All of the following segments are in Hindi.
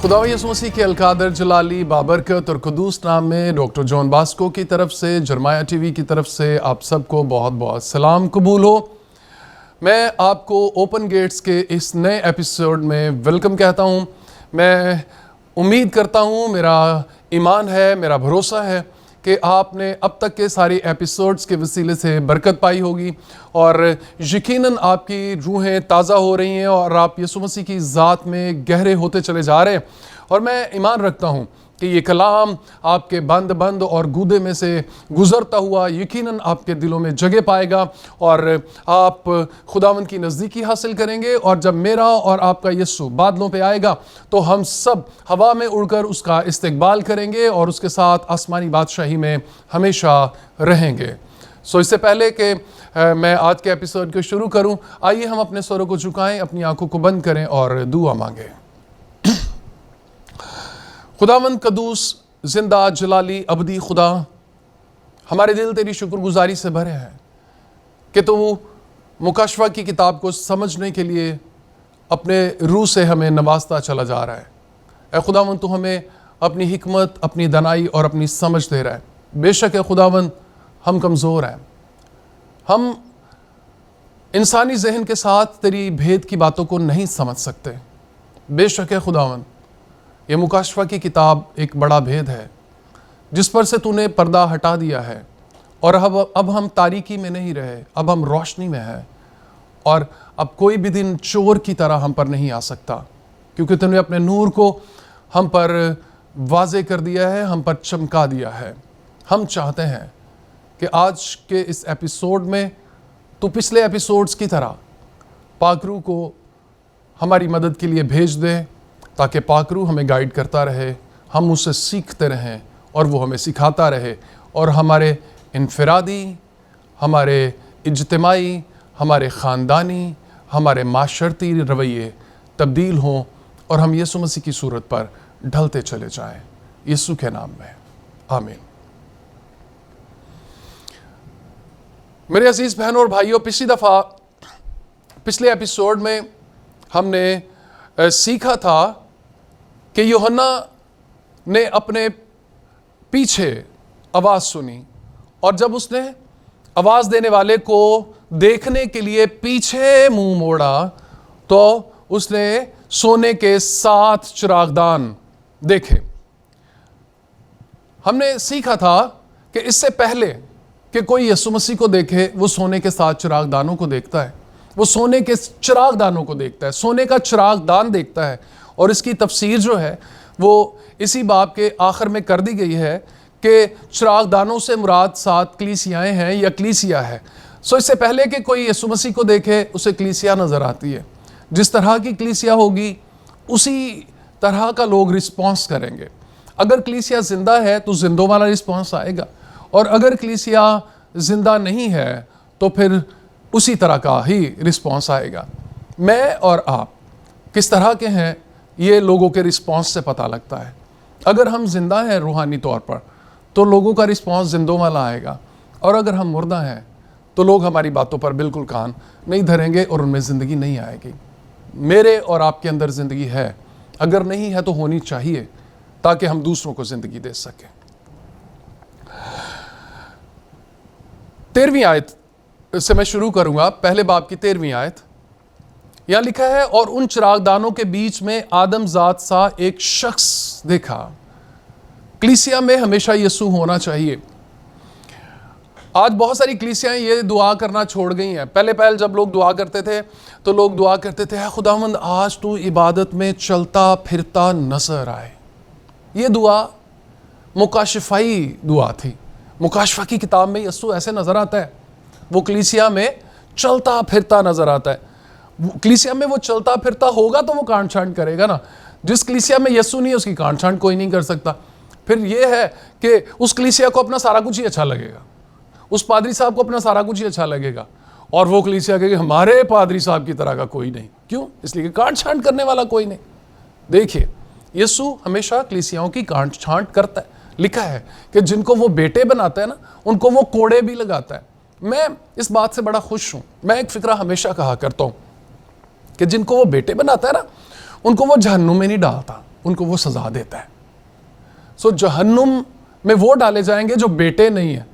खुदा यसु मसीह के अलकादर जलाली बाबरकत और कुदूस नाम में डॉक्टर जॉन बास्को की तरफ से जरमाया टीवी की तरफ से आप सबको बहुत बहुत सलाम कबूल हो। मैं आपको ओपन गेट्स के इस नए एपिसोड में वेलकम कहता हूं। मैं उम्मीद करता हूं, मेरा ईमान है, मेरा भरोसा है कि आपने अब तक के सारे एपिसोड्स के वसीले से बरकत पाई होगी और यकीनन आपकी रूहें ताज़ा हो रही हैं और आप यसु मसीह की ज़ात में गहरे होते चले जा रहे हैं। और मैं ईमान रखता हूँ कि ये कलाम आपके बंद और गूदे में से गुज़रता हुआ यकीनन आपके दिलों में जगह पाएगा और आप खुदावंद की नज़दीकी हासिल करेंगे। और जब मेरा और आपका यीशु बादलों पे आएगा तो हम सब हवा में उड़कर उसका इस्तकबाल करेंगे और उसके साथ आसमानी बादशाही में हमेशा रहेंगे। सो इससे पहले कि मैं आज के एपिसोड को शुरू करूं, आइए हम अपने स्वरों को झुकाएं, अपनी आंखों को बंद करें और दुआ मांगें। खुदावंद कदूस जिंदा जलाली अबदी खुदा, हमारे दिल तेरी शुक्रगुजारी से भरे हैं कि तू मुकाशवा की किताब को समझने के लिए अपने रूह से हमें नवाजता चला जा रहा है। ऐ खुदावंद, तू हमें अपनी हिकमत, अपनी दनाई और अपनी समझ दे रहा है। बेशक है खुदावंद, हम कमज़ोर हैं, हम इंसानी जहन के साथ तेरी भेद की बातों को नहीं समझ सकते। बेशक है खुदावंद, ये मुकाशवा की किताब एक बड़ा भेद है जिस पर से तूने पर्दा हटा दिया है और अब हम तारीकी में नहीं रहे, अब हम रोशनी में हैं और अब कोई भी दिन चोर की तरह हम पर नहीं आ सकता, क्योंकि तूने अपने नूर को हम पर वाज़े कर दिया है, हम पर चमका दिया है। हम चाहते हैं कि आज के इस एपिसोड में तू पिछले एपिसोड्स की तरह पाकरू को हमारी मदद के लिए भेज दे, ताकि पाकरू हमें गाइड करता रहे, हम उससे सीखते रहें और वो हमें सिखाता रहे और हमारे इनफरादी, हमारे इज्तिमाई, हमारे ख़ानदानी, हमारे माशरती रवैये तब्दील हों और हम यीशु मसीह की सूरत पर ढलते चले जाएं। यीशु के नाम में आमीन। मेरे अजीज़ बहनों और भाइयों, पिछले एपिसोड में हमने सीखा था कि यूहन्ना ने अपने पीछे आवाज़ सुनी और जब उसने आवाज़ देने वाले को देखने के लिए पीछे मुंह मोड़ा तो उसने सोने के 7 चिरागदान देखे। हमने सीखा था कि इससे पहले कि कोई यीशु मसीह को देखे, वो सोने के 7 चिरागदानों को देखता है, वो सोने के चिरागदानों को देखता है, सोने का चिरागदान देखता है। और इसकी तफसीर जो है वो इसी बाब के आखिर में कर दी गई है कि चिरागदानों से मुराद 7 कलीसियाएँ हैं या कलीसिया है। सो इससे पहले कि कोई यीशु मसीह को देखे उसे कलीसिया नज़र आती है। जिस तरह की कलीसिया होगी उसी तरह का लोग रिस्पॉन्स करेंगे। अगर कलीसिया ज़िंदा है तो जिंदों वाला रिस्पॉन्स आएगा और अगर कलीसिया ज़िंदा नहीं है तो फिर उसी तरह का ही रिस्पॉन्स आएगा। मैं और आप किस तरह के हैं ये लोगों के रिस्पॉन्स से पता लगता है। अगर हम जिंदा हैं रूहानी तौर पर तो लोगों का रिस्पॉन्स जिंदों वाला आएगा और अगर हम मुर्दा हैं तो लोग हमारी बातों पर बिल्कुल कान नहीं धरेंगे और उनमें ज़िंदगी नहीं आएगी। मेरे और आपके अंदर ज़िंदगी है, अगर नहीं है तो होनी चाहिए ताकि हम दूसरों को ज़िंदगी दे सकें। 13वीं आयत से मैं शुरू करूंगा, पहले बाब की 13वीं आयत। यहां लिखा है, और उन चिरागदानों के बीच में आदम जात सा एक शख्स देखा। कलीसिया में हमेशा यीशु होना चाहिए। आज बहुत सारी कलीसियाएं ये दुआ करना छोड़ गई हैं। पहले जब लोग दुआ करते थे तो लोग दुआ करते थे, खुदावंद आज तू इबादत में चलता फिरता नजर आए। ये दुआ मुकाशफाई दुआ थी। मुकाशफा की किताब में यीशु ऐसे नजर आता है, वो कलीसिया में चलता फिरता नजर आता है। कलीसिया में वो चलता फिरता होगा तो वो कांट छांट करेगा ना। जिस कलीसिया में यीशु नहीं है उसकी कांट छांट कोई नहीं कर सकता। फिर ये है कि उस कलीसिया को अपना सारा कुछ ही अच्छा लगेगा, उस पादरी साहब को अपना सारा कुछ ही अच्छा लगेगा और वो कलीसिया कहेगी हमारे पादरी साहब की तरह का कोई नहीं। क्यों? इसलिए कि कांट छांट करने वाला कोई नहीं। देखिए, यीशु हमेशा कलीसियाओं की कांट छांट करता है। लिखा है कि जिनको वो बेटे बनाता है ना, उनको वो कोड़े भी लगाता है। मैं इस बात से बड़ा खुश हूँ। मैं एक फिक्रा हमेशा कहा करता हूँ कि जिनको वो बेटे बनाता है ना, उनको वो जहन्नुम में नहीं डालता, उनको वो सजा देता है। सो जहन्नुम में वो डाले जाएंगे जो बेटे नहीं है।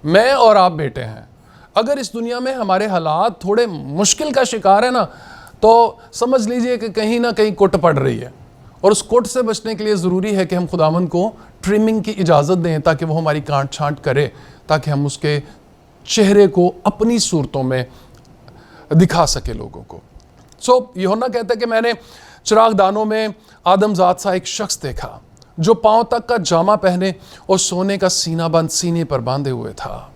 मैं और आप बेटे हैं। अगर इस दुनिया में हमारे हालात थोड़े मुश्किल का शिकार है ना, तो समझ लीजिए कि कहीं ना कहीं कुट पड़ रही है, और उस कुट से बचने के लिए ज़रूरी है कि हम खुदावंद को ट्रिमिंग की इजाज़त दें, ताकि वो हमारी काट छांट करे, ताकि हम उसके चेहरे को अपनी सूरतों में दिखा सके लोगों को। यूहन्ना कहता है कि मैंने चिरागदानों में आदमजात सा एक शख्स देखा जो पांव तक का जामा पहने और सोने का सीना बंद सीने पर बांधे हुए था।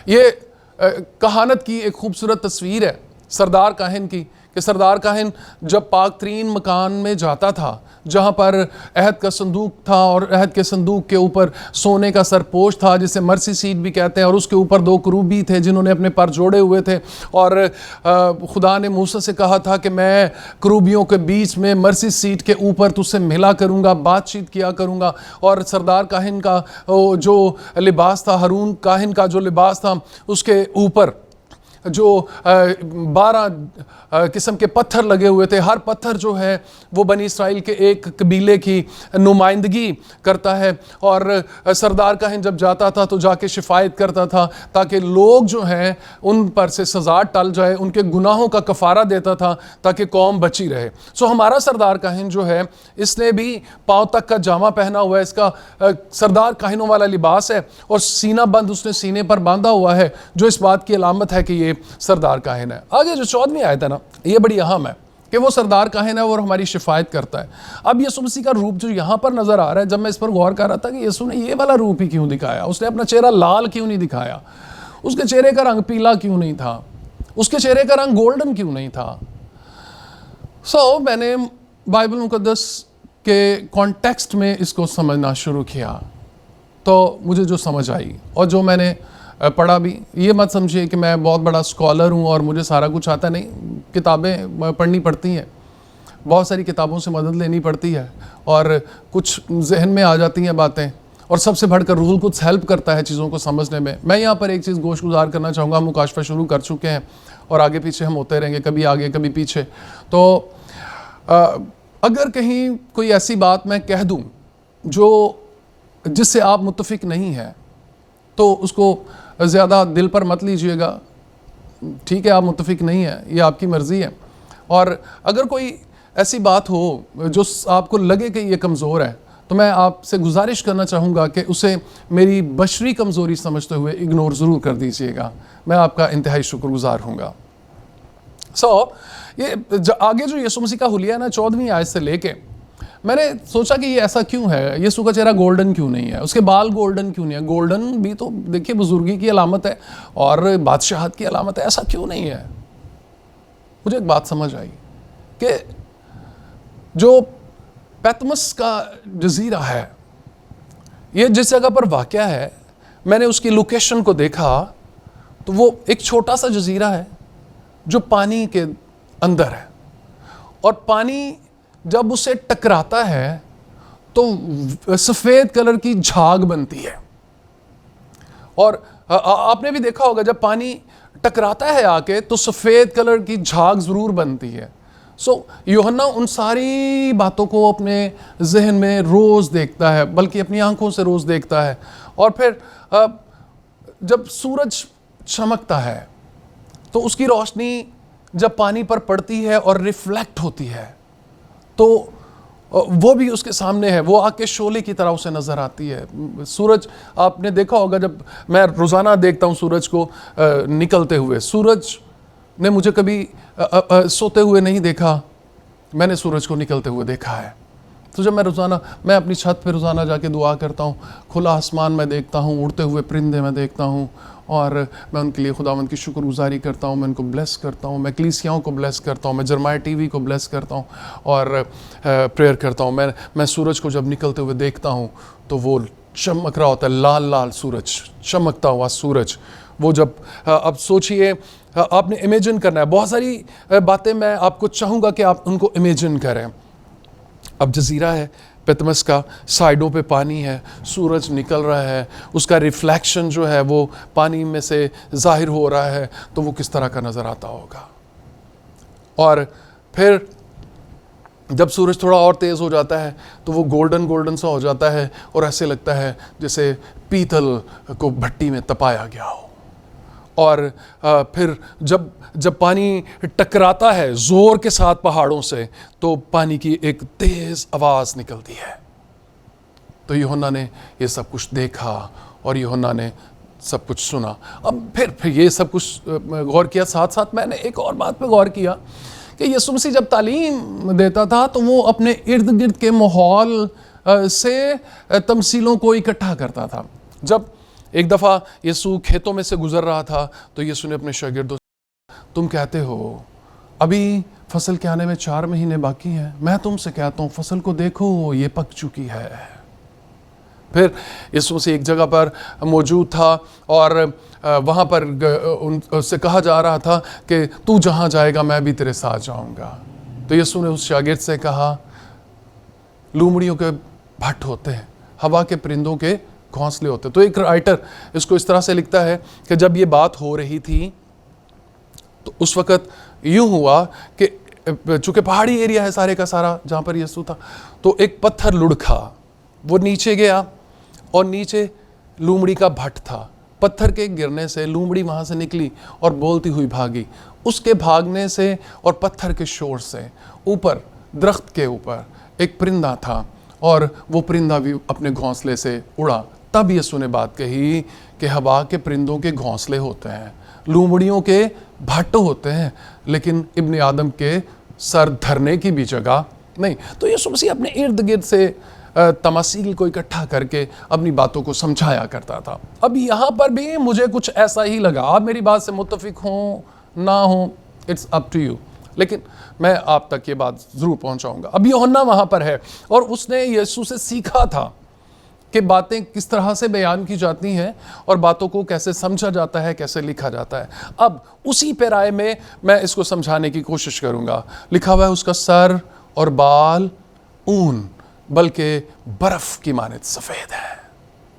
ये कहानत की एक खूबसूरत तस्वीर है सरदार काहिन की, कि सरदार काहिन जब पाक तरीन मकान में जाता था, जहाँ पर अहद का संदूक था, और अहद के संदूक के ऊपर सोने का सरपोश था जिसे मर्सी सीट भी कहते हैं, और उसके ऊपर 2 करूबी थे जिन्होंने अपने पर जोड़े हुए थे, और खुदा ने मूसा से कहा था कि मैं करूबियों के बीच में मर्सी सीट के ऊपर तुझसे मिला करूँगा, बातचीत किया करूँगा। और सरदार काहिन का जो लिबास था, हारून काहिन का जो लिबास था, उसके ऊपर जो 12 किस्म के पत्थर लगे हुए थे। हर पत्थर जो है वो बनी इसराइल के एक कबीले की नुमाइंदगी करता है। और सरदार काहिन जब जाता था तो जाके शिफायत करता था, ताकि लोग जो हैं उन पर से सज़ा टल जाए, उनके गुनाहों का कफ़ारा देता था, ताकि कौम बची रहे। हमारा सरदार काहिन जो है, इसने भी पाँव तक का जामा पहना हुआ है, इसका सरदार काहिनों वाला लिबास है, और सीना बंद उसने सीने पर बांधा हुआ है, जो इस बात की अलामत है कि ये सरदार काहिन है। आगे जो 14वीं आयत है ना, ये बड़ी अहम है कि वो सरदार काहिन है और हमारी शिफायत करता है। अब यीशु मसीह का रूप जो यहाँ पर नजर आ रहा है, जब मैं इस पर गौर कर रहा था कि यीशु ने ये वाला रूप ही क्यों दिखाया, उसने अपना चेहरा लाल क्यों नहीं दिखाया, उसके चेहरे का रंग पीला क्यों नहीं था, उसके चेहरे का रंग गोल्डन क्यों नहीं था। मैंने बाइबल मुकद्दस के कॉन्टेक्स्ट में इसको समझना शुरू किया, तो मुझे जो समझ आई और जो मैंने पढ़ा भी, ये मत समझिए कि मैं बहुत बड़ा स्कॉलर हूँ और मुझे सारा कुछ आता नहीं। किताबें पढ़नी पड़ती हैं, बहुत सारी किताबों से मदद लेनी पड़ती है, और कुछ जहन में आ जाती हैं बातें, और सबसे बढ़कर रूहुल कुछ हेल्प करता है चीज़ों को समझने में। मैं यहाँ पर एक चीज़ गोश गुजार करना चाहूँगा। हम मुकाशफा शुरू कर चुके हैं और आगे पीछे हम होते रहेंगे, कभी आगे कभी पीछे। तो अगर कहीं कोई ऐसी बात मैं कह दूँ जिससे आप मुत्तफिक नहीं हैं, तो उसको ज़्यादा दिल पर मत लीजिएगा। ठीक है, आप मुत्तफिक नहीं हैं, ये आपकी मर्ज़ी है। और अगर कोई ऐसी बात हो जो आपको लगे कि ये कमज़ोर है, तो मैं आपसे गुजारिश करना चाहूँगा कि उसे मेरी बशरी कमज़ोरी समझते हुए इग्नोर ज़रूर कर दीजिएगा। मैं आपका इंतहाई शुक्रगुजार हूँगा। ये आगे जो यीशु मसीह का हुलिया है ना, 14वीं आयत से लेके, मैंने सोचा कि ये ऐसा क्यों है, यीशु का चेहरा गोल्डन क्यों नहीं है, उसके बाल गोल्डन क्यों नहीं है। गोल्डन भी तो देखिए बुजुर्गी की अलामत है और बादशाहत की अलामत है, ऐसा क्यों नहीं है। मुझे एक बात समझ आई कि जो पैतमस का जजीरा है, ये जिस जगह पर वाक़या है, मैंने उसकी लोकेशन को देखा तो वो एक छोटा सा जजीरा है जो पानी के अंदर है, और पानी जब उसे टकराता है तो सफ़ेद कलर की झाग बनती है। और आपने भी देखा होगा जब पानी टकराता है आके तो सफ़ेद कलर की झाग ज़रूर बनती है। यूहन्ना उन सारी बातों को अपने जहन में रोज़ देखता है, बल्कि अपनी आंखों से रोज़ देखता है। और फिर जब सूरज चमकता है तो उसकी रोशनी जब पानी पर पड़ती है और रिफ्लेक्ट होती है, तो वो भी उसके सामने है, वो आग के शोले की तरह उसे नज़र आती है। सूरज, आपने देखा होगा, जब मैं रोज़ाना देखता हूँ सूरज को निकलते हुए, सूरज ने मुझे कभी सोते हुए नहीं देखा, मैंने सूरज को निकलते हुए देखा है। तो जब मैं अपनी छत पे रोज़ाना जाके दुआ करता हूँ, खुला आसमान में देखता हूँ, उड़ते हुए परिंदे मैं देखता हूँ, और मैं उनके लिए खुदावंद की शुक्रगुजारी करता हूँ, मैं उनको ब्लेस करता हूँ, मैं कलीसियाओं को ब्लेस करता हूँ, मैं जरमाया टीवी को ब्लेस करता हूँ और प्रेयर करता हूँ। मैं सूरज को जब निकलते हुए देखता हूँ तो वो चमक रहा होता है, लाल लाल सूरज, चमकता हुआ सूरज। वो जब अब सोचिए, आपने इमेजिन करना है, बहुत सारी बातें मैं आपको चाहूँगा कि आप उनको इमेजिन करें। अब जजीरा है पैतमस का, साइडों पे पानी है, सूरज निकल रहा है, उसका रिफ्लेक्शन जो है वो पानी में से जाहिर हो रहा है, तो वो किस तरह का नज़र आता होगा। और फिर जब सूरज थोड़ा और तेज़ हो जाता है तो वो गोल्डन गोल्डन सा हो जाता है और ऐसे लगता है जैसे पीतल को भट्टी में तपाया गया हो। और फिर जब जब पानी टकराता है जोर के साथ पहाड़ों से तो पानी की एक तेज आवाज निकलती है। तो यूहन्ना ने ये सब कुछ देखा और यूहन्ना ने सब कुछ सुना। अब फिर ये सब कुछ गौर किया, साथ साथ मैंने एक और बात पे गौर किया कि यीशु मसीह जब तालीम देता था तो वो अपने इर्द गिर्द के माहौल से तमसीलों को इकट्ठा करता था। जब एक दफ़ा यीशु खेतों में से गुजर रहा था तो यीशु ने अपने शागिर्दों से, तुम कहते हो अभी फसल के आने में 4 महीने बाकी हैं, मैं तुमसे कहता हूँ फसल को देखो ये पक चुकी है। फिर यीशु मसीह एक जगह पर मौजूद था और वहाँ पर उससे कहा जा रहा था कि तू जहाँ जाएगा मैं भी तेरे साथ जाऊँगा। तो यीशु ने उस शागिर्द से कहा, लूमड़ियों के भट्ट होते हैं, हवा के परिंदों के घोंसले होते हैं। तो एक राइटर इसको इस तरह से लिखता है कि जब ये बात हो रही थी तो उस वक़्त यूँ हुआ कि चूँकि पहाड़ी एरिया है सारे का सारा जहाँ पर यीशु था, तो एक पत्थर लुढ़का, वो नीचे गया और नीचे लूमड़ी का भट्ट था। पत्थर के गिरने से लूमड़ी वहाँ से निकली और बोलती हुई भागी। उसके भागने से और पत्थर के शोर से ऊपर दरख्त के ऊपर एक परिंदा था और वो परिंदा भी अपने घोंसले से उड़ा। तब यीशु ने बात कही कि हवा के परिंदों के घोंसले होते हैं, लूमड़ियों के भट्ट होते हैं, लेकिन इब्ने आदम के सर धरने की भी जगह नहीं। तो यीशु मसीह अपने इर्द गिर्द से तमासील को इकट्ठा करके अपनी बातों को समझाया करता था। अब यहाँ पर भी मुझे कुछ ऐसा ही लगा। आप मेरी बात से मुत्तफिक हों ना हों, इट्स अप टू यू, लेकिन मैं आप तक ये बात ज़रूर पहुँचाऊँगा। अब यूहन्ना वहाँ पर है और उसने यीशु से सीखा था कि बातें किस तरह से बयान की जाती हैं और बातों को कैसे समझा जाता है, कैसे लिखा जाता है। अब उसी पैराए में मैं इसको समझाने की कोशिश करूँगा। लिखा हुआ है उसका सर और बाल ऊन बल्कि बर्फ की मानित सफ़ेद है।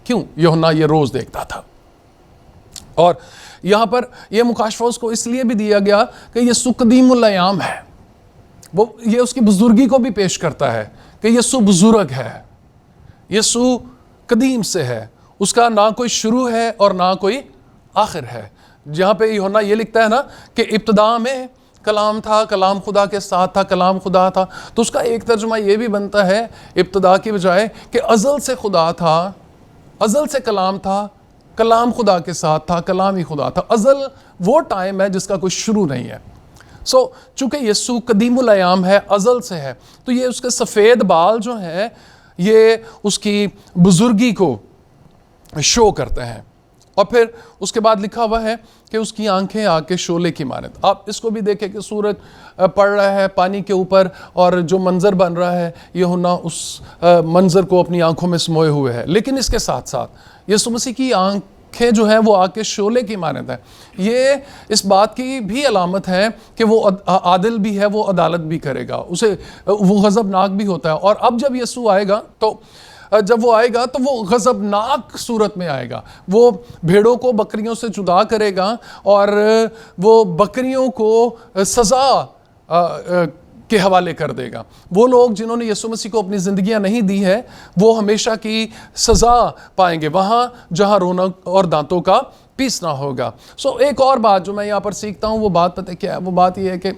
क्यों? यूहन्ना ये रोज़ देखता था। और यहाँ पर यह मुकाशफा उसको इसलिए भी दिया गया कि यीशु कदीमुल अयाम है। वो ये उसकी बुजुर्गी को भी पेश करता है कि यीशु बुजुर्ग है, यीशु कदीम से है, उसका ना कोई शुरू है और ना कोई आखिर है। जहाँ पे यूहन्ना ये लिखता है ना कि इब्तिदा में कलाम था, कलाम खुदा के साथ था, कलाम खुदा था, तो उसका एक तर्जुमा ये भी बनता है इब्तिदा की बजाय कि अज़ल से खुदा था, अज़ल से कलाम था, कलाम खुदा के साथ था, कलाम ही खुदा था। अज़ल वो टाइम है जिसका कोई शुरू नहीं है। सो चूँकि यीशु कदीमुल अयाम है, अज़ल से है, तो ये उसके सफ़ेद बाल जो हैं ये उसकी बुजुर्गी को शो करते हैं। और फिर उसके बाद लिखा हुआ है कि उसकी आंखें आग के शोले की मानत। आप इसको भी देखें कि सूरज पड़ रहा है पानी के ऊपर और जो मंज़र बन रहा है यूहन्ना उस मंज़र को अपनी आंखों में समोए हुए है। लेकिन इसके साथ साथ यीशु मसीह की आंखें जो है वो आग के शोले की मानत है। ये इस बात की भी अलामत है कि वो आदिल भी है, वो अदालत भी करेगा, उसे वो गज़बनाक भी होता है। और अब जब यीशु आएगा तो जब वो आएगा तो वो गज़बनाक सूरत में आएगा। वो भेड़ों को बकरियों से जुदा करेगा और वो बकरियों को सज़ा के हवाले कर देगा। वो लोग जिन्होंने यीशु मसीह को अपनी ज़िंदगियां नहीं दी है वो हमेशा की सज़ा पाएंगे, वहाँ जहाँ रोना और दांतों का पीसना होगा। सो एक और बात जो मैं यहाँ पर सीखता हूँ वो बात पता क्या है? वो बात ये है कि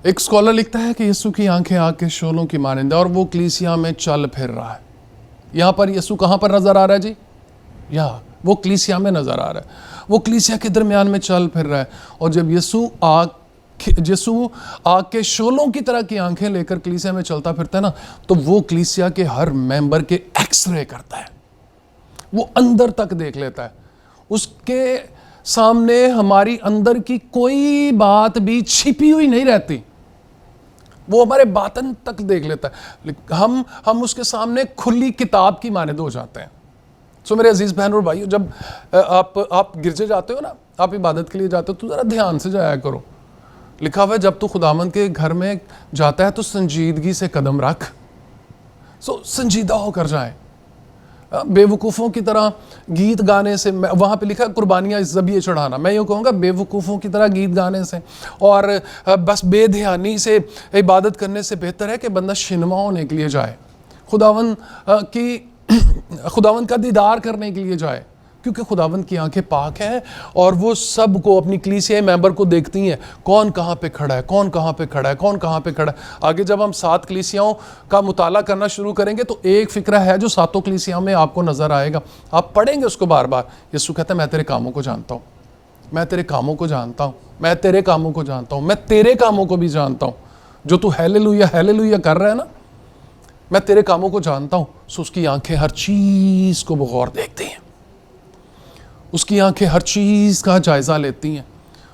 एक स्कॉलर लिखता है कि यीशु की आंखें आग के शोलों की मानिंद है और वो कलीसिया में चल फिर रहा है। यहाँ पर यीशु कहाँ पर नज़र आ रहा है जी? यहाँ वो कलीसिया में नज़र आ रहा है, वो कलीसिया के दरमियान में चल फिर रहा है। और जब यीशु आग के शोलों की तरह की आंखें लेकर कलीसिया में चलता फिरता है ना, तो वो कलीसिया के हर मेंबर के एक्सरे करता है, वो अंदर तक देख लेता है। उसके सामने हमारी अंदर की कोई बात भी छिपी हुई नहीं रहती, वो हमारे बातन तक देख लेता है। हम उसके सामने खुली किताब की मानद हो जाते हैं। सो मेरे अजीज बहन और भाइयों, जब आप गिरजे जाते हो ना, आप इबादत के लिए जाते हो, तो ज़रा ध्यान से जाया करो। लिखा हुआ है जब तू खुदावंद के घर में जाता है तो संजीदगी से कदम रख। सो संजीदा होकर जाए। बेवकूफ़ों की तरह गीत गाने से, वहाँ पे लिखा कुर्बानियाँ ज़बिये चढ़ाना, मैं यूँ कहूँगा बेवकूफ़ों की तरह गीत गाने से और बस बेध्यानी से इबादत करने से बेहतर है कि बंदा शिनमा होने के लिए जाए, खुदावंद का दीदार करने के लिए जाए, क्योंकि खुदावंद की आंखें पाक हैं और वो सब को, अपनी कलीसिया मेंबर को देखती हैं, कौन कहाँ पे खड़ा है, कौन कहाँ पे खड़ा है, कौन कहाँ पे खड़ा है। आगे जब हम 7 कलीसियाओं का मुताला करना शुरू करेंगे तो एक फ़िक्रा है जो 7 कलीसियाओं में आपको नज़र आएगा, आप पढ़ेंगे उसको बार बार। यीशु कहता है मैं तेरे कामों को जानता हूँ, मैं तेरे कामों को जानता हूँ, मैं तेरे कामों को जानता हूँ, मैं तेरे कामों को भी जानता हूँ। जो तू हालेलुया हालेलुया कर रहा है ना, मैं तेरे कामों को जानता हूँ। सो उसकी आंखें हर चीज़ को बगौर देखती हैं, उसकी आंखें हर चीज़ का जायज़ा लेती हैं,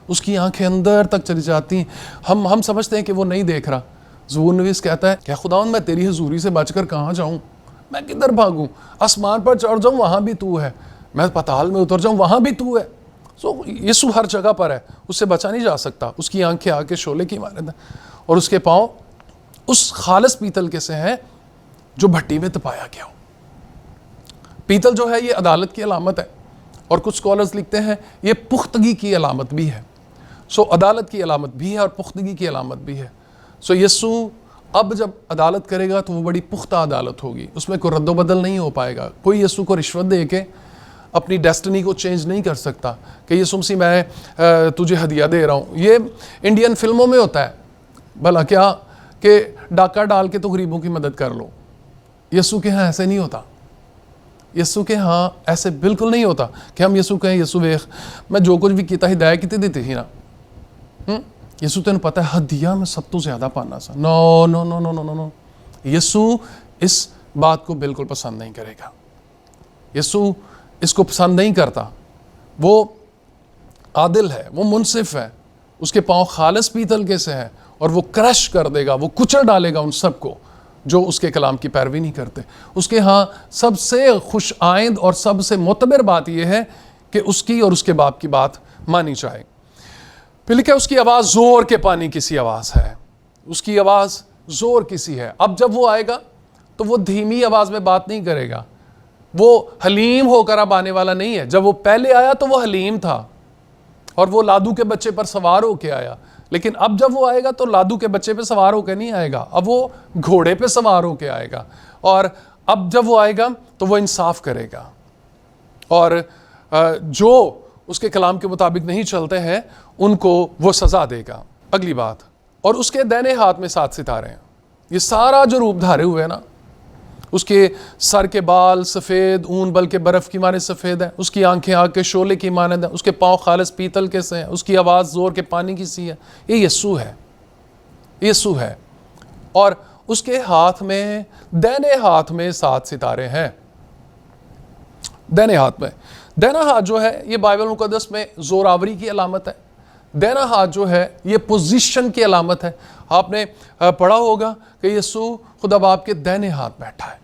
उसकी आंखें अंदर तक चली जाती हैं। हम समझते हैं कि वो नहीं देख रहा। ज़बूर नवीस कहता है क्या खुदावंद मैं तेरी हुजूरी से बचकर कहाँ जाऊँ, मैं किधर भागूँ, आसमान पर चढ़ जाऊँ वहाँ भी तू है, मैं पाताल में उतर जाऊँ वहाँ भी तू है। सो यीशु हर जगह पर है, उससे बचा नहीं जा सकता। उसकी आंखें आके शोले की मानद है और उसके पाँव उस खालिस पीतल के से हैं जो भट्टी में तपाया गया हो। पीतल जो है ये अदालत की अलामत है और कुछ स्कॉलर्स लिखते हैं ये पुख्तगी की अलामत भी है। सो अदालत की अलामत भी है और पुख्तगी की अलामत भी है। सो यीशु अब जब अदालत करेगा तो वो बड़ी पुख्ता अदालत होगी, उसमें कोई रद्दोबदल नहीं हो पाएगा। कोई यीशु को रिश्वत दे के अपनी डेस्टिनी को चेंज नहीं कर सकता कि यीशु मसीह मैं तुझे हदिया दे रहा हूँ। ये इंडियन फिल्मों में होता है, भला क्या कि डाका डाल के तो गरीबों की मदद कर लो। यीशु के यहाँ ऐसे नहीं होता, यीशु के हाँ ऐसे बिल्कुल नहीं होता कि हम यीशु कहें यीशु वेख मैं जो कुछ भी किया हिदायत की देती ही ना, यीशु तेन पता है हदिया में सब तो ज़्यादा पाना सा। No no no no no no no, Yeshu इस बात को बिल्कुल पसंद नहीं करेगा। यीशु इसको पसंद नहीं करता। वो आदिल है, वो मुनसिफ है, उसके पाँव खालिस पीतल के से हैं और वो क्रश कर देगा, वो कुचल डालेगा उन सबको जो उसके कलाम की पैरवी नहीं करते। उसके यहाँ सबसे खुश आइंद और सबसे मोतबर बात यह है कि उसकी और उसके बाप की बात मानी जाए। फिर लिखा उसकी आवाज़ ज़ोर के पानी किसी आवाज़ है, उसकी आवाज़ ज़ोर किसी है। अब जब वो आएगा तो वो धीमी आवाज़ में बात नहीं करेगा, वो हलीम होकर अब आने वाला नहीं है। जब वो पहले आया तो वो हलीम था और वो लादू के बच्चे पर सवार होकर आया, लेकिन अब जब वो आएगा तो लादू के बच्चे पे सवार होकर नहीं आएगा, अब वो घोड़े पे सवार होकर आएगा। और अब जब वो आएगा तो वो इंसाफ करेगा और जो उसके कलाम के मुताबिक नहीं चलते हैं उनको वो सज़ा देगा। अगली बात, और उसके दाहिने हाथ में 7 सितारे हैं। ये सारा जो रूप धारे हुए हैं ना, उसके सर के बाल सफ़ेद ऊन बल्कि बर्फ़ की माने सफ़ेद है, उसकी आंखें आग के शोले की मानद है, उसके पाँव खालिस पीतल के से हैं, उसकी आवाज़ ज़ोर के पानी की सी है। ये यीशु है, यीशु है। और उसके हाथ में, दाहिने हाथ में 7 सितारे हैं। दाहिने हाथ में, दाहिना हाथ जो है ये बाइबल मुकद्दस में ज़ोरावरी की अलामत है। दाहिना हाथ जो है ये पोजीशन की अलामत है। आपने पढ़ा होगा कि यीशु खुदा बाप के दाहिने हाथ बैठा है,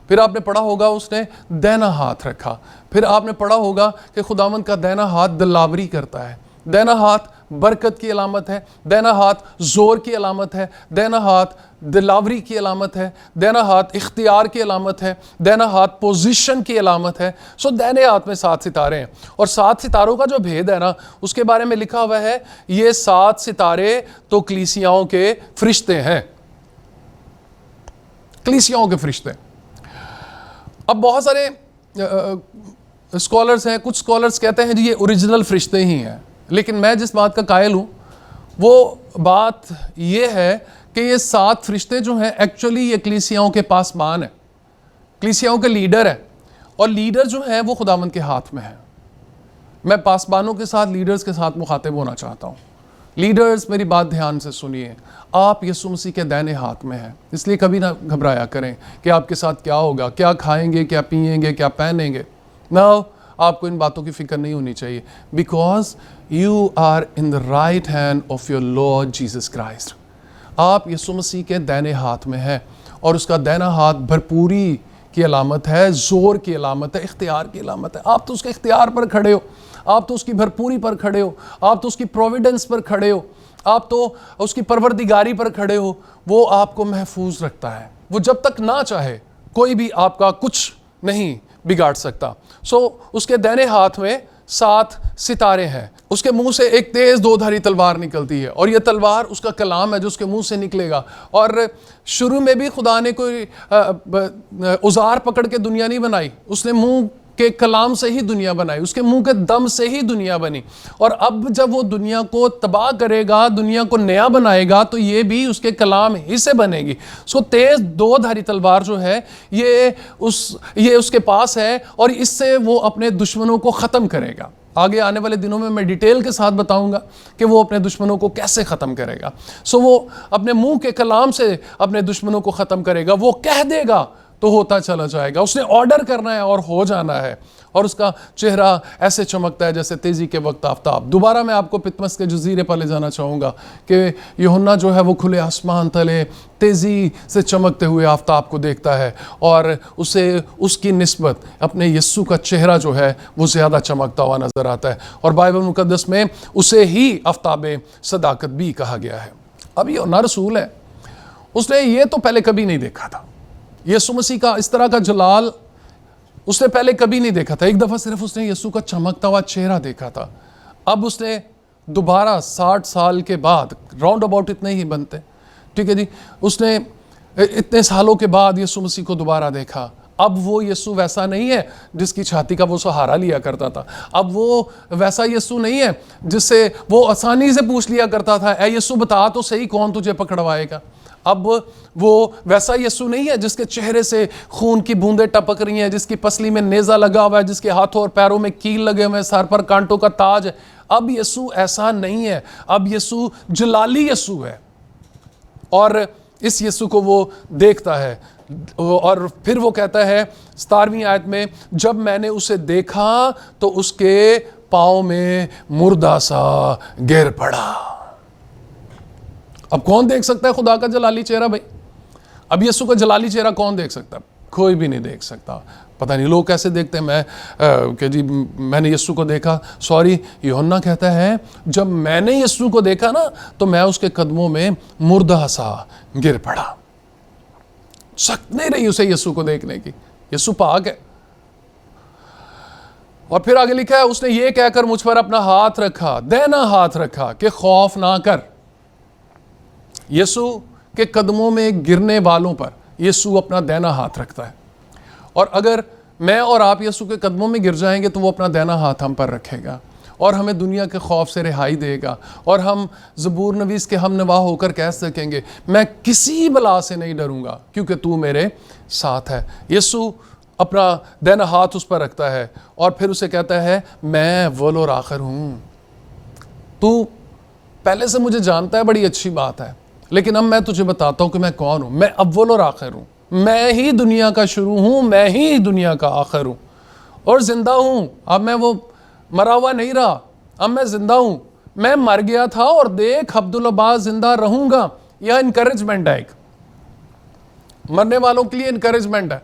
फिर आपने पढ़ा होगा उसने दाहिना हाथ रखा, फिर आपने पढ़ा होगा कि खुदावंद का दाहिना हाथ दिलावरी करता है। दाहिना हाथ बरकत की अलामत है, दाहिना हाथ ज़ोर की अलामत है, दाहिना हाथ दिलावरी की अलामत है, दाहिना हाथ इख्तियार की अलामत है, दाहिना हाथ पोजीशन की अलामत है। सो दाहिने हाथ में 7 सितारे हैं और 7 सितारों का जो भेद है ना उसके बारे में लिखा हुआ है, ये 7 सितारे तो कलीसियाओं के फरिश्ते हैं, कलीसियाओं के फरिश्ते। अब बहुत सारे स्कॉलर्स हैं, कुछ स्कॉलर्स कहते हैं जी ये ओरिजिनल फरिश्ते ही हैं, लेकिन मैं जिस बात का कायल हूँ वो बात ये है कि ये 7 फरिश्ते जो हैं एक्चुअली ये कलीसियाओं के पासबान है, कलीसियाओं के लीडर है और लीडर जो है वो खुदावंद के हाथ में है। मैं पासबानों के साथ, लीडर्स के साथ मुखातिब होना चाहता हूँ। लीडर्स मेरी बात ध्यान से सुनिए, आप यीशु मसीह के दाहिने हाथ में हैं, इसलिए कभी ना घबराया करें कि आपके साथ क्या होगा, क्या खाएंगे, क्या पिएंगे, क्या पहनेंगे। ना, आपको इन बातों की फिक्र नहीं होनी चाहिए, because you are in the right hand of your Lord Jesus Christ. आप यीशु मसीह के दाहिने हाथ में हैं और उसका दाहिना हाथ भरपूरी की अलामत है, ज़ोर की अलामत है, इख्तियार की अलामत है। आप तो उसके इख्तियार पर खड़े हो, आप तो उसकी भरपूरी पर खड़े हो, आप तो उसकी प्रोविडेंस पर खड़े हो, आप तो उसकी परवरदिगारी पर खड़े हो। वो आपको महफूज रखता है, वो जब तक ना चाहे कोई भी आपका कुछ नहीं बिगाड़ सकता। उसके दाहिने हाथ में 7 सितारे हैं, उसके मुंह से एक तेज 2-धारी तलवार निकलती है, और यह तलवार उसका कलाम है जो उसके मुंह से निकलेगा। और शुरू में भी खुदा ने कोई औजार पकड़ के दुनिया नहीं बनाई, उसने मुंह के कलाम से ही दुनिया बनाई, उसके मुंह के दम से ही दुनिया बनी। और अब जब वो दुनिया को तबाह करेगा, दुनिया को नया बनाएगा, तो ये भी उसके कलाम ही से बनेगी। तेज 2-धारी तलवार जो है ये उसके पास है, और इससे वो अपने दुश्मनों को ख़त्म करेगा। आगे आने वाले दिनों में मैं डिटेल के साथ बताऊंगा कि वो अपने दुश्मनों को कैसे ख़त्म करेगा। वो अपने मुंह के कलाम से अपने दुश्मनों को ख़त्म करेगा। वो कह देगा तो होता चला जाएगा, उसने ऑर्डर करना है और हो जाना है। और उसका चेहरा ऐसे चमकता है जैसे तेजी के वक्त आफ्ताब। दोबारा मैं आपको पितमस के जजीरे पर ले जाना चाहूँगा कि यूहन्ना जो है वो खुले आसमान तले तेज़ी से चमकते हुए आफ्ताब को देखता है, और उसे उसकी निस्बत अपने यस्सु का चेहरा जो है वो ज़्यादा चमकता हुआ नज़र आता है। और बाइबल मुकद्दस में उसे ही आफ्ताब सदाकत भी कहा गया है। अब यूहन्ना रसूल है, उसने ये तो पहले कभी नहीं देखा था, यीशु मसीह का इस तरह का जलाल उसने पहले कभी नहीं देखा था। एक दफ़ा सिर्फ उसने यीशु का चमकता हुआ चेहरा देखा था। अब उसने दोबारा 60 साल के बाद, राउंड अबाउट इतने ही बनते, ठीक है जी, उसने इतने सालों के बाद यीशु मसीह को दोबारा देखा। अब वो यीशु वैसा नहीं है जिसकी छाती का वो सहारा लिया करता था। अब वो वैसा यीशु नहीं है जिससे वो आसानी से पूछ लिया करता था, ऐ यीशु बता तो सही कौन तुझे पकड़वाएगा। अब वो वैसा यीशु नहीं है जिसके चेहरे से खून की बूंदें टपक रही हैं, जिसकी पसली में नेज़ा लगा हुआ है, जिसके हाथों और पैरों में कील लगे हुए हैं, सर पर कांटों का ताज है। अब यीशु ऐसा नहीं है, अब यीशु जलाली यीशु है। और इस यीशु को वो देखता है, और फिर वो कहता है 17वीं आयत में, जब मैंने उसे देखा तो उसके पाँव में मुर्दा सा गिर पड़ा। अब कौन देख सकता है खुदा का जलाली चेहरा भाई? अब यीशु का जलाली चेहरा कौन देख सकता है? कोई भी नहीं देख सकता। पता नहीं लोग कैसे देखते हैं। मैं कि जी मैंने यीशु को देखा, सॉरी, यूहन्ना कहता है जब मैंने यीशु को देखा ना तो मैं उसके कदमों में मुर्दा सा गिर पड़ा। शक नहीं रही उसे यीशु को देखने की। यीशु पाक है। और फिर आगे लिखा है, उसने ये कहकर मुझ पर अपना हाथ रखा, दाहिना हाथ रखा कि खौफ ना कर। यीशु के कदमों में गिरने वालों पर यीशु अपना दाहिना हाथ रखता है। और अगर मैं और आप यीशु के कदमों में गिर जाएंगे तो वो अपना दाहिना हाथ हम पर रखेगा और हमें दुनिया के खौफ से रिहाई देगा, और हम ज़बूर नवीस के हम नवा होकर कह सकेंगे, मैं किसी बला से नहीं डरूंगा क्योंकि तू मेरे साथ है। यीशु अपना दाहिना हाथ उस पर रखता है और फिर उसे कहता है, मैं अव्वल और आखिर हूँ। तू पहले से मुझे जानता है, बड़ी अच्छी बात है, लेकिन अब मैं तुझे बताता हूँ कि मैं कौन हूँ। मैं अव्वल और आखिर हूँ, मैं ही दुनिया का शुरू हूँ, मैं ही दुनिया का आखिर हूँ, और जिंदा हूँ। अब मैं वो मरा हुआ नहीं रहा, अब मैं जिंदा हूँ। मैं मर गया था और देख अब्दुल अब्बास जिंदा रहूँगा। यह इनकरेजमेंट है, एक मरने वालों के लिए इनकरेजमेंट है।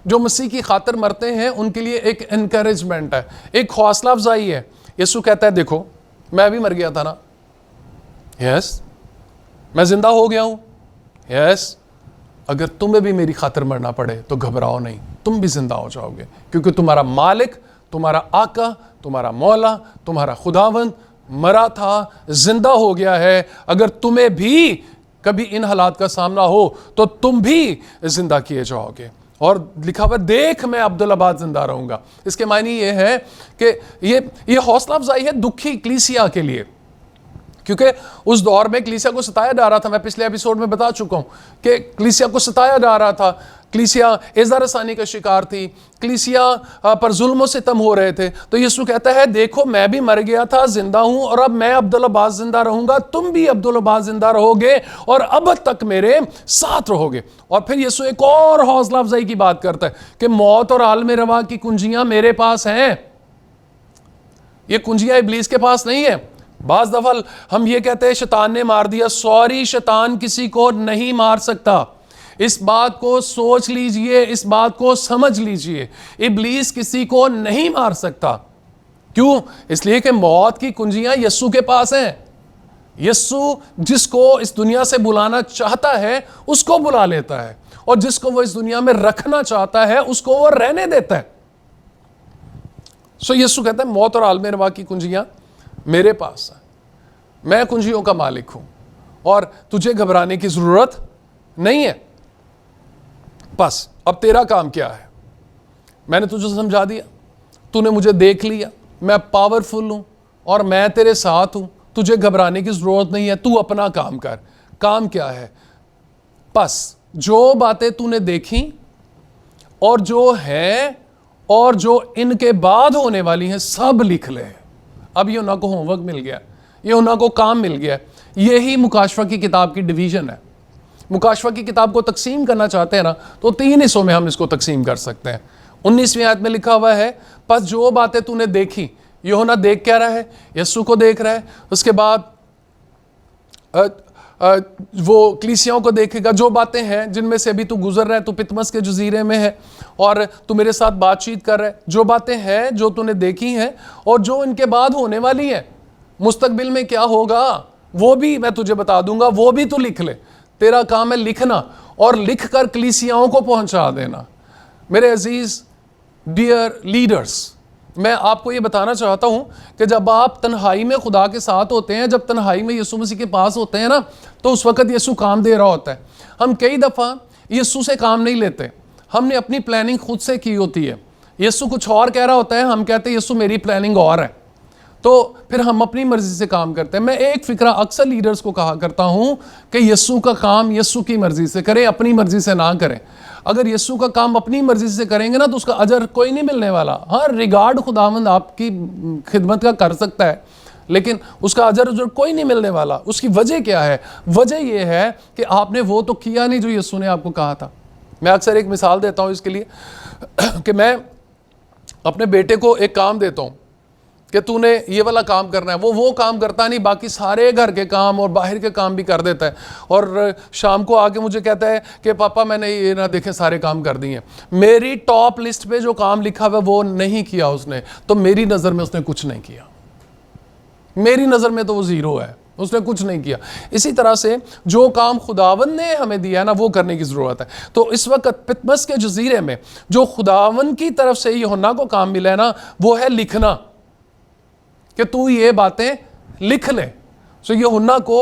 जो मसीह की खातिर मरते हैं उनके लिए एक इनकरेजमेंट है, एक हौसला अफजाई है। यीशु कहता है, देखो मैं भी मर गया था ना, यस, मैं जिंदा हो गया हूं, यस, अगर तुम्हें भी मेरी खातिर मरना पड़े तो घबराओ नहीं, तुम भी जिंदा हो जाओगे, क्योंकि तुम्हारा मालिक, तुम्हारा आका, तुम्हारा मौला, तुम्हारा खुदावंद मरा था, जिंदा हो गया है। अगर तुम्हें भी कभी इन हालात का सामना हो तो तुम भी जिंदा किए जाओगे। और लिखा हुआ, देख मैं अब्दुल अब्बास जिंदा रहूंगा। इसके मायने ये है कि ये हौसला अफजाई है दुखी कलीसिया के लिए, क्योंकि उस दौर में कलीसिया को सताया जा रहा था। मैं पिछले एपिसोड में बता चुका हूं कि कलीसिया को सताया जा रहा था, कलीसिया एज़ा रसानी का शिकार थी, कलीसिया पर जुल्म सितम हो रहे थे। तो यीशु कहता है, देखो मैं भी मर गया था, जिंदा हूं, और अब मैं अब्दुल अब्बास जिंदा रहूंगा, तुम भी अब्दुल अब्बास जिंदा रहोगे और अब तक मेरे साथ रहोगे। और फिर यीशु एक और हौसला अफजाई की बात करता है कि मौत और आलम रवा की कुंजियां मेरे पास हैं। ये कुंजियां इब्लीस के पास नहीं है। बाज दफा हम ये कहते हैं शैतान ने मार दिया। सॉरी, शैतान किसी को नहीं मार सकता। इस बात को सोच लीजिए, इस बात को समझ लीजिए, इब्लीस किसी को नहीं मार सकता। क्यों? इसलिए कि मौत की कुंजियां यीशु के पास हैं। यीशु जिसको इस दुनिया से बुलाना चाहता है उसको बुला लेता है, और जिसको वो इस दुनिया में रखना चाहता है उसको वो रहने देता है। सो यीशु कहता है मौत और आलम रवा की कुंजियां मेरे पास है, मैं कुंजियों का मालिक हूं और तुझे घबराने की जरूरत नहीं है। बस अब तेरा काम क्या है? मैंने तुझे समझा दिया, तूने मुझे देख लिया, मैं पावरफुल हूं और मैं तेरे साथ हूं, तुझे घबराने की जरूरत नहीं है, तू अपना काम कर। काम क्या है? बस जो बातें तूने देखी और जो है और जो इनके बाद होने वाली हैं सब लिख ले। अब यूहन्ना को होमवर्क मिल गया, यूहन्ना को काम मिल गया। यही मुकाशवा की किताब की डिवीजन है। मुकाशवा की किताब को तकसीम करना चाहते हैं ना, तो 3 हिस्सों में हम इसको तकसीम कर सकते हैं। 19वीं आयत में लिखा हुआ है, बस जो बातें तूने देखी। यूहन्ना देख क्या रहा है? यीशु को देख रहा है। उसके बाद वो कलीसियाओं को देखेगा, जो बातें हैं जिनमें से अभी तू गुजर रहा है, तू पितमस के जजीरे में है और तू मेरे साथ बातचीत कर रहा है, जो बातें हैं जो तूने देखी हैं और जो इनके बाद होने वाली है, मुस्तकबिल में क्या होगा वो भी मैं तुझे बता दूंगा, वो भी तू लिख ले। तेरा काम है लिखना और लिख कर कलीसियाओं को पहुंचा देना। मेरे अजीज डियर लीडर्स, मैं आपको ये बताना चाहता हूं कि जब आप तन्हाई में खुदा के साथ होते हैं, जब तन्हाई में यीशु मसीह के पास होते हैं ना, तो उस वक्त यीशु काम दे रहा होता है। हम कई दफ़ा यीशु से काम नहीं लेते, हमने अपनी प्लानिंग खुद से की होती है। यीशु कुछ और कह रहा होता है, हम कहते हैं यीशु मेरी प्लानिंग और है, तो फिर हम अपनी मर्जी से काम करते हैं। मैं एक फिक्रा अक्सर लीडर्स को कहा करता हूं कि यीशु का काम यीशु की मर्जी से करें, अपनी मर्जी से ना करें। अगर यीशु का काम अपनी मर्जी से करेंगे ना, तो उसका अजर कोई नहीं मिलने वाला। हाँ, रिगार्ड खुदावंद आपकी खिदमत का कर सकता है, लेकिन उसका अजर कोई नहीं मिलने वाला। उसकी वजह क्या है? वजह यह है कि आपने वो तो किया नहीं जो यीशु ने आपको कहा था। मैं अक्सर एक मिसाल देता हूं इसके लिए कि मैं अपने बेटे को एक काम देता हूं कि तूने ये वाला काम करना है, वो काम करता नहीं, बाकी सारे घर के काम और बाहर के काम भी कर देता है। और शाम को आके मुझे कहता है कि पापा मैंने ये ना देखे सारे काम कर दिए। मेरी टॉप लिस्ट पे जो काम लिखा हुआ वो नहीं किया उसने, तो मेरी नज़र में उसने कुछ नहीं किया। मेरी नज़र में तो वो ज़ीरो है, उसने कुछ नहीं किया। इसी तरह से जो काम खुदावन ने हमें दिया ना, वो करने की ज़रूरत है। तो इस वक्त पितमस के जजीरे में जो खुदावन की तरफ से यूहन्ना को काम मिला है ना, वो है लिखना, कि तू ये बातें लिख ले। सो यूहन्ना को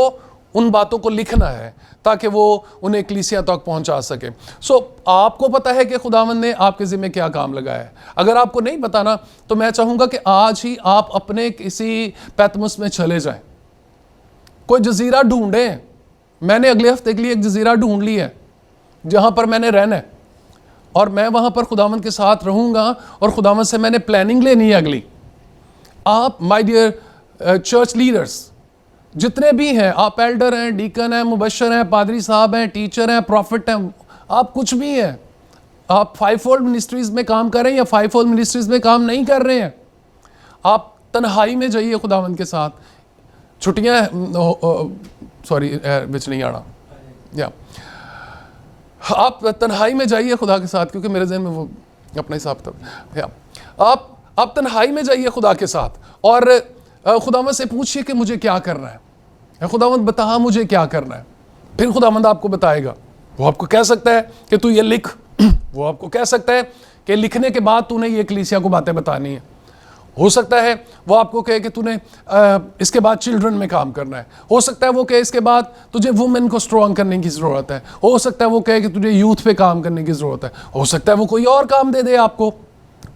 उन बातों को लिखना है ताकि वो उन्हें कलीसिया तक पहुंचा सके। सो आपको पता है कि खुदावंद ने आपके ज़िम्मे क्या काम लगाया है। अगर आपको नहीं बताना तो मैं चाहूँगा कि आज ही आप अपने किसी पैतमस में चले जाएं, कोई जजीरा ढूंढें। मैंने अगले हफ्ते के लिए एक जजीरा ढूंढ ली है जहाँ पर मैंने रहना है, और मैं वहाँ पर खुदावंद के साथ रहूँगा और खुदावंद से मैंने प्लानिंग लेनी है अगली। आप माय डियर चर्च लीडर्स जितने भी हैं, आप एल्डर हैं, डीकन हैं, मुबशर हैं, पादरी साहब हैं, टीचर हैं, प्रॉफिट हैं, आप कुछ भी हैं, आप 5-fold मिनिस्ट्रीज में काम कर रहे हैं या 5-fold मिनिस्ट्रीज में काम नहीं कर रहे हैं, आप तन्हाई में जाइए खुदावंद के साथ। छुट्टियां सॉरी बिच नहीं आना, या आप तन्हाई में जाइए खुदा के साथ, क्योंकि मेरे जहन में वो अपना हिसाब था। या आप तन्हाई में जाइए खुदा के साथ और खुदावंद से पूछिए कि मुझे क्या करना है। खुदावंद बता मुझे क्या करना है। फिर खुदावंद आपको बताएगा। वो आपको कह सकता है कि तू ये लिख, वो आपको कह सकता है कि लिखने के बाद तूने ये कलीसिया को बातें बतानी है। हो सकता है वो आपको कहे कि तूने इसके बाद चिल्ड्रन में काम करना है। हो सकता है वो कहे इसके बाद तुझे वुमेन को स्ट्रॉन्ग करने की ज़रूरत है। हो सकता है वो कहे कि तुझे यूथ पे काम करने की ज़रूरत है। हो सकता है वो कोई और काम दे दे आपको।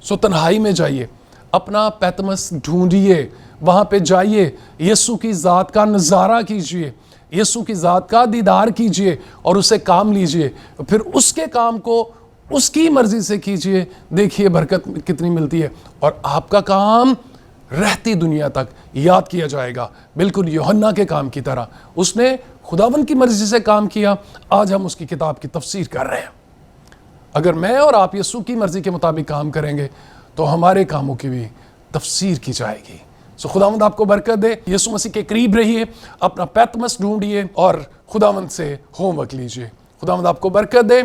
सो तन्हाई में जाइए, अपना पैतमस ढूंढिए, वहाँ पे जाइए, यीशु की ज़ात का नज़ारा कीजिए, यीशु की ज़ात का दीदार कीजिए और उससे काम लीजिए। फिर उसके काम को उसकी मर्ज़ी से कीजिए। देखिए बरकत कितनी मिलती है और आपका काम रहती दुनिया तक याद किया जाएगा, बिल्कुल यूहन्ना के काम की तरह। उसने खुदावंद की मर्ज़ी से काम किया, आज हम उसकी किताब की तफसीर कर रहे हैं। अगर मैं और आप यीशु की मर्ज़ी के मुताबिक काम करेंगे तो हमारे कामों की भी तफसीर की जाएगी। सो खुदावंद आपको बरकत दे। यीशु मसीह के करीब रहिए, अपना पैतमस ढूंढिए और खुदावंद से होमवर्क लीजिए। खुदावंद आपको बरकत दे।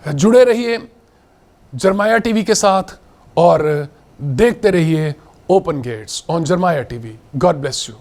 जुड़े रहिए जरमाया टीवी के साथ और देखते रहिए ओपन गेट्स ऑन जरमाया टीवी। God bless you.